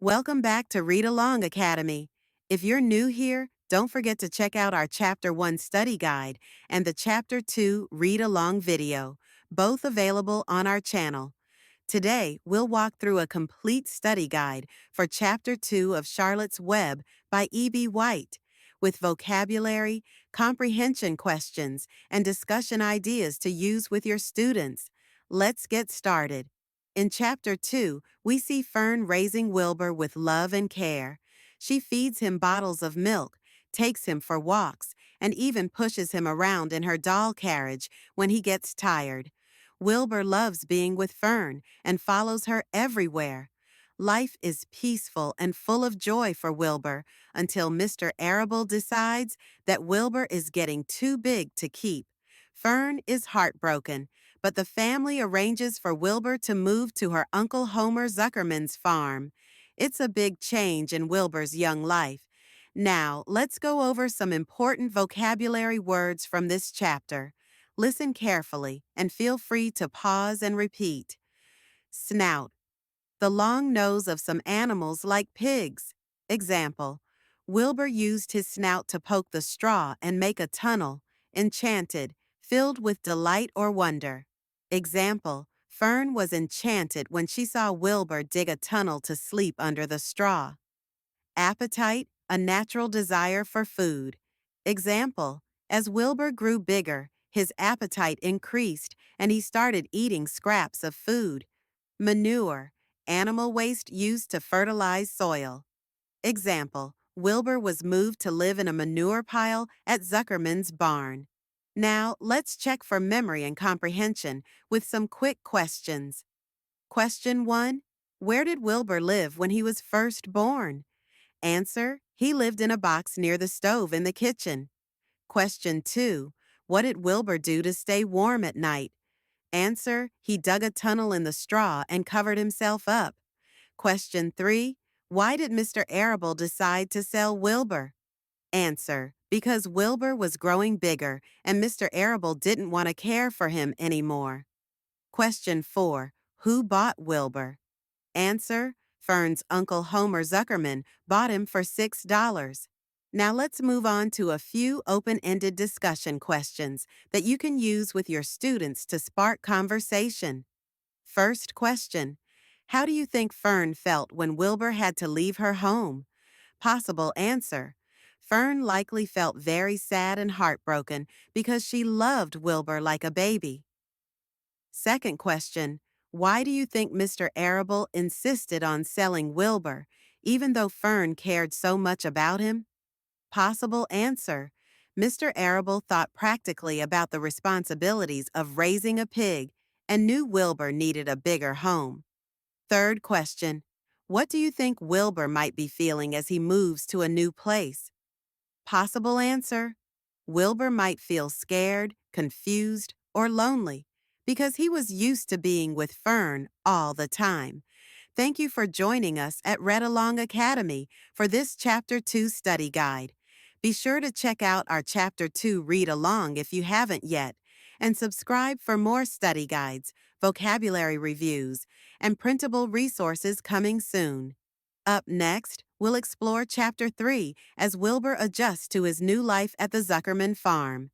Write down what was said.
Welcome back to Read Along Academy. If you're new here, don't forget to check out our Chapter 1 study guide and the Chapter 2 Read Along video, both available on our channel. Today, we'll walk through a complete study guide for Chapter 2 of Charlotte's Web by E.B. White, with vocabulary, comprehension questions, and discussion ideas to use with your students. Let's get started. In Chapter 2, we see Fern raising Wilbur with love and care. She feeds him bottles of milk, takes him for walks, and even pushes him around in her doll carriage when he gets tired. Wilbur loves being with Fern and follows her everywhere. Life is peaceful and full of joy for Wilbur until Mr. Arable decides that Wilbur is getting too big to keep. Fern is heartbroken, but the family arranges for Wilbur to move to her Uncle Homer Zuckerman's farm. It's a big change in Wilbur's young life. Now, let's go over some important vocabulary words from this chapter. Listen carefully and feel free to pause and repeat. Snout, the long nose of some animals like pigs. Example, Wilbur used his snout to poke the straw and make a tunnel. Enchanted, filled with delight or wonder. Example, Fern was enchanted when she saw Wilbur dig a tunnel to sleep under the straw. Appetite, a natural desire for food. Example, as Wilbur grew bigger, his appetite increased and he started eating scraps of food. Manure, animal waste used to fertilize soil. Example, Wilbur was moved to live in a manure pile at Zuckerman's barn. Now, let's check for memory and comprehension with some quick questions. Question 1. Where did Wilbur live when he was first born? Answer, he lived in a box near the stove in the kitchen. Question 2. What did Wilbur do to stay warm at night? Answer, he dug a tunnel in the straw and covered himself up. Question 3. Why did Mr. Arable decide to sell Wilbur? Answer, because Wilbur was growing bigger and Mr. Arable didn't want to care for him anymore. Question 4. Who bought Wilbur? Answer, Fern's Uncle Homer Zuckerman bought him for $6. Now let's move on to a few open-ended discussion questions that you can use with your students to spark conversation. First question, how do you think Fern felt when Wilbur had to leave her home? Possible answer, Fern likely felt very sad and heartbroken because she loved Wilbur like a baby. Second question, why do you think Mr. Arable insisted on selling Wilbur, even though Fern cared so much about him? Possible answer, Mr. Arable thought practically about the responsibilities of raising a pig and knew Wilbur needed a bigger home. Third question, what do you think Wilbur might be feeling as he moves to a new place? Possible answer, Wilbur might feel scared, confused, or lonely because he was used to being with Fern all the time. Thank you for joining us at Read Along Academy for this Chapter 2 study guide. Be sure to check out our Chapter 2 Read Along if you haven't yet, and subscribe for more study guides, vocabulary reviews, and printable resources coming soon. Up next, we'll explore Chapter 3 as Wilbur adjusts to his new life at the Zuckerman farm.